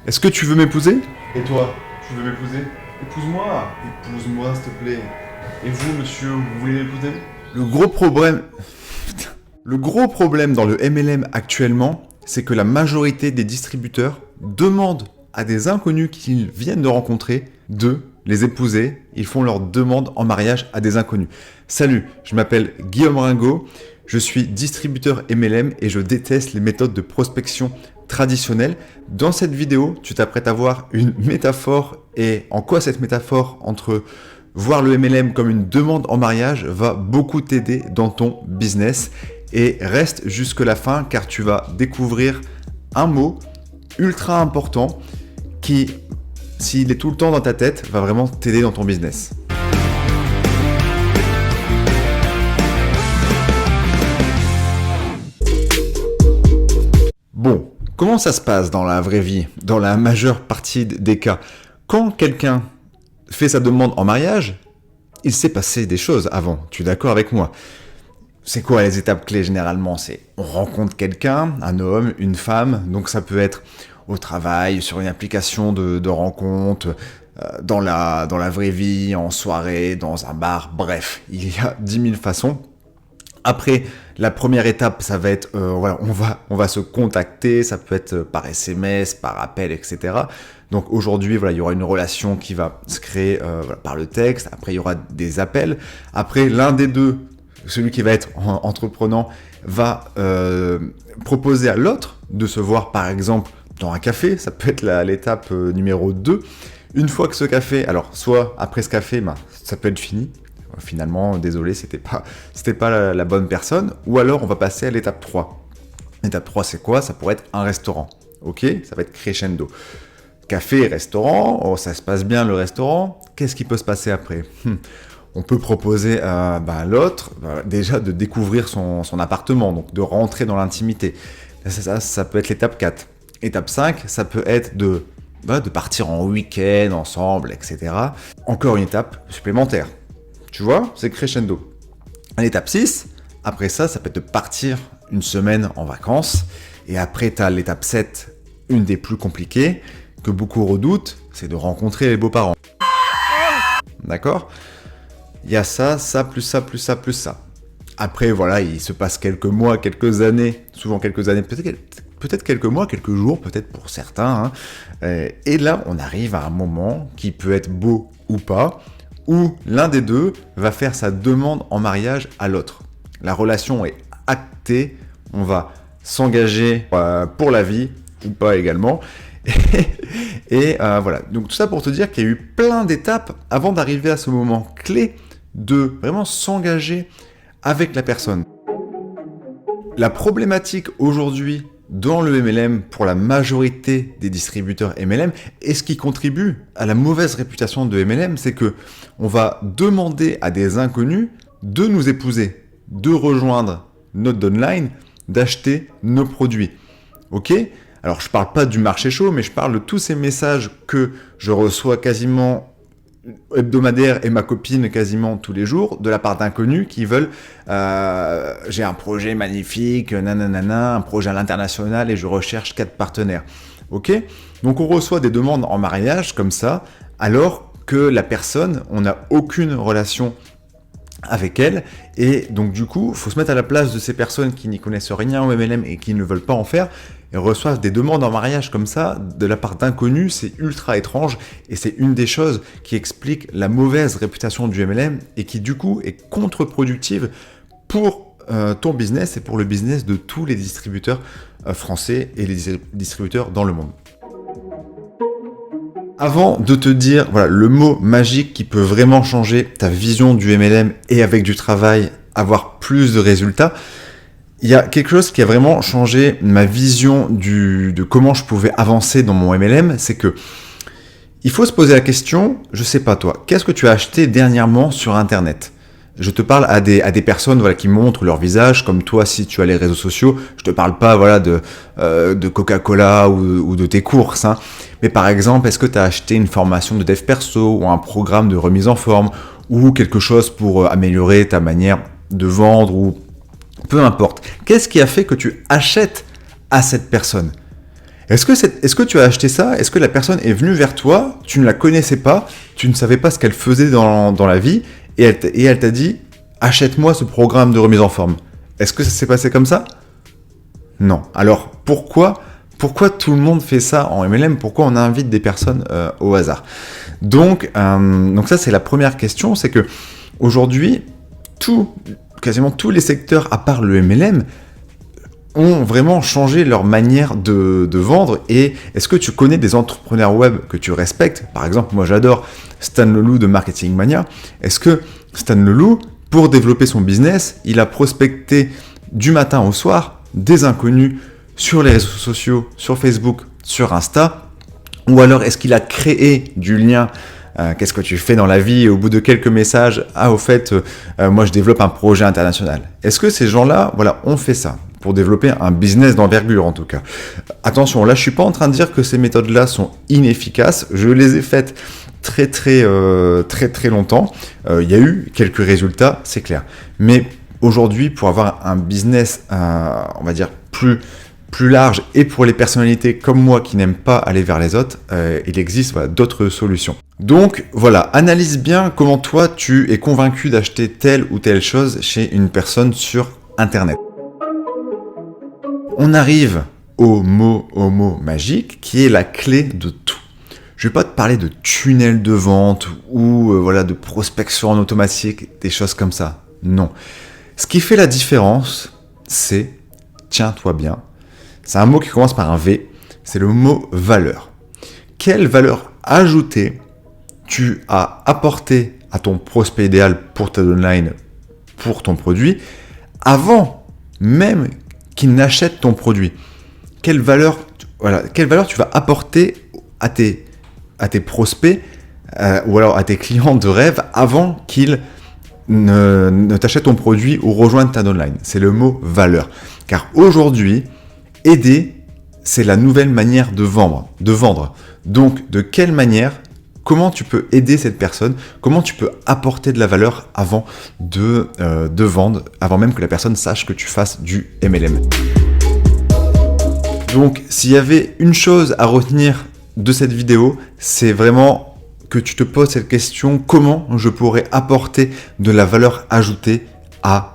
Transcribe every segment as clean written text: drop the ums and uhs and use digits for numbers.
Est-ce que tu veux m'épouser? Et toi, tu veux m'épouser? Épouse-moi! Épouse-moi, s'il te plaît. Et vous, monsieur, vous voulez m'épouser? Le gros problème... Putain. Le gros problème dans le MLM actuellement, c'est que la majorité des distributeurs demandent à des inconnus qu'ils viennent de rencontrer de les épouser. Ils font leur demande en mariage à des inconnus. Salut, je m'appelle Guillaume Ringot, je suis distributeur MLM et je déteste les méthodes de prospection traditionnelles. Dans cette vidéo, tu t'apprêtes à voir une métaphore et en quoi cette métaphore entre voir le MLM comme une demande en mariage va beaucoup t'aider dans ton business. Et reste jusque la fin car tu vas découvrir un mot ultra important qui, s'il est tout le temps dans ta tête, va vraiment t'aider dans ton business. Bon, comment ça se passe dans la vraie vie, dans la majeure partie des cas? Quand quelqu'un fait sa demande en mariage, il s'est passé des choses avant, tu es d'accord avec moi? C'est quoi les étapes clés généralement? C'est on rencontre quelqu'un, un homme, une femme, donc ça peut être au travail, sur une application de rencontre, dans la vraie vie, en soirée, dans un bar, bref, il y a 10 000 façons. Après, la première étape, ça va être, on va se contacter, ça peut être par SMS, par appel, etc. Donc aujourd'hui, il y aura une relation qui va se créer par le texte, après il y aura des appels, après l'un des deux, celui qui va être entreprenant va proposer à l'autre de se voir par exemple dans un café, ça peut être l'étape numéro 2. Une fois que ce café, alors soit après ce café, ça peut être fini, finalement désolé, c'était pas la bonne personne, ou alors on va passer à l'étape 3. L'étape 3 c'est quoi? Ça pourrait être un restaurant, ok? Ça va être crescendo. Café, restaurant, ça se passe bien le restaurant, qu'est-ce qui peut se passer après? On peut proposer à l'autre déjà de découvrir son appartement, donc de rentrer dans l'intimité. Ça peut être l'étape 4. Étape 5, ça peut être de partir en week-end ensemble, etc. Encore une étape supplémentaire. Tu vois, c'est crescendo. À l'étape 6, après ça peut être de partir une semaine en vacances. Et après, tu as l'étape 7, une des plus compliquées, que beaucoup redoutent, c'est de rencontrer les beaux-parents. D'accord ? Il y a ça, plus ça, plus ça, plus ça. Après, il se passe quelques mois, quelques années, souvent quelques années, peut-être quelques mois, quelques jours, peut-être pour certains. Et là, on arrive à un moment qui peut être beau ou pas, où l'un des deux va faire sa demande en mariage à l'autre. La relation est actée, on va s'engager pour la vie, ou pas également. Et voilà, donc tout ça pour te dire qu'il y a eu plein d'étapes avant d'arriver à ce moment clé de vraiment s'engager avec la personne. La problématique aujourd'hui dans le MLM pour la majorité des distributeurs MLM et ce qui contribue à la mauvaise réputation de MLM, c'est que on va demander à des inconnus de nous épouser, de rejoindre notre downline, d'acheter nos produits. Ok ? Alors je parle pas du marché chaud, mais je parle de tous ces messages que je reçois quasiment hebdomadaire et ma copine quasiment tous les jours de la part d'inconnus qui veulent j'ai un projet magnifique, nanana, un projet à l'international et je recherche 4 partenaires. Ok ? Donc on reçoit des demandes en mariage comme ça, alors que la personne, on n'a aucune relation avec elle, et donc du coup, il faut se mettre à la place de ces personnes qui n'y connaissent rien au MLM et qui ne veulent pas en faire, et reçoivent des demandes en mariage comme ça, de la part d'inconnus, c'est ultra étrange, et c'est une des choses qui explique la mauvaise réputation du MLM, et qui du coup est contre-productive pour ton business et pour le business de tous les distributeurs français et les distributeurs dans le monde. Avant de te dire le mot magique qui peut vraiment changer ta vision du MLM et avec du travail avoir plus de résultats, il y a quelque chose qui a vraiment changé ma vision de comment je pouvais avancer dans mon MLM, c'est que il faut se poser la question, je sais pas toi, qu'est-ce que tu as acheté dernièrement sur Internet ? Je te parle à des personnes qui montrent leur visage, comme toi si tu as les réseaux sociaux. Je te parle pas de Coca-Cola ou de tes courses. Mais par exemple, est-ce que tu as acheté une formation de dev perso ou un programme de remise en forme ou quelque chose pour améliorer ta manière de vendre ou peu importe. Qu'est-ce qui a fait que tu achètes à cette personne ? Est-ce que cette est-ce que tu as acheté ça? Est-ce que la personne est venue vers toi, tu ne la connaissais pas, tu ne savais pas ce qu'elle faisait dans la vie, et elle t'a dit « Achète-moi ce programme de remise en forme ». Est-ce que ça s'est passé comme ça? Non. Alors, pourquoi tout le monde fait ça en MLM? Pourquoi on invite des personnes au hasard? Donc ça, c'est la première question, c'est que aujourd'hui, quasiment tous les secteurs, à part le MLM, ont vraiment changé leur manière de vendre. Et est-ce que tu connais des entrepreneurs web que tu respectes? Par exemple, moi j'adore Stan Leloup de Marketing Mania. Est-ce que Stan Leloup, pour développer son business, il a prospecté du matin au soir des inconnus sur les réseaux sociaux, sur Facebook, sur Insta? Ou alors est-ce qu'il a créé du lien? Qu'est-ce que tu fais dans la vie? Et au bout de quelques messages, au fait, moi je développe un projet international. Est-ce que ces gens-là, voilà, ont fait ça pour développer un business d'envergure en tout cas? Attention, là je suis pas en train de dire que ces méthodes-là sont inefficaces. Je les ai faites très longtemps. Il y a eu quelques résultats, c'est clair. Mais aujourd'hui, pour avoir un business, on va dire plus large, et pour les personnalités comme moi qui n'aiment pas aller vers les autres, il existe d'autres solutions. Donc voilà, analyse bien comment toi tu es convaincu d'acheter telle ou telle chose chez une personne sur Internet. On arrive au mot magique qui est la clé de tout. Je ne vais pas te parler de tunnel de vente ou de prospection en automatique, des choses comme ça. Non. Ce qui fait la différence, c'est, tiens-toi bien, c'est un mot qui commence par un V, c'est le mot valeur. Quelle valeur ajoutée tu as apporté à ton prospect idéal pour ta downline, pour ton produit, avant même qu'il n'achète ton produit? Quelle valeur tu vas apporter à tes prospects ou alors à tes clients de rêve avant qu'ils ne t'achètent ton produit ou rejoignent ta downline? C'est le mot valeur. Car aujourd'hui, aider, c'est la nouvelle manière de vendre. Donc, de quelle manière, comment tu peux aider cette personne? Comment tu peux apporter de la valeur avant de vendre, avant même que la personne sache que tu fasses du MLM? Donc, s'il y avait une chose à retenir de cette vidéo, c'est vraiment que tu te poses cette question: comment je pourrais apporter de la valeur ajoutée à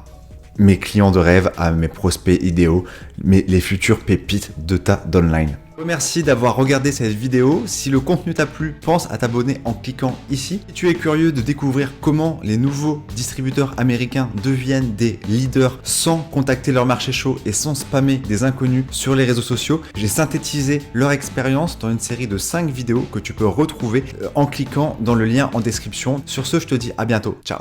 mes clients de rêve, à mes prospects idéaux, les futures pépites de ta downline. Merci d'avoir regardé cette vidéo. Si le contenu t'a plu, pense à t'abonner en cliquant ici. Si tu es curieux de découvrir comment les nouveaux distributeurs américains deviennent des leaders sans contacter leur marché chaud et sans spammer des inconnus sur les réseaux sociaux, j'ai synthétisé leur expérience dans une série de 5 vidéos que tu peux retrouver en cliquant dans le lien en description. Sur ce, je te dis à bientôt. Ciao.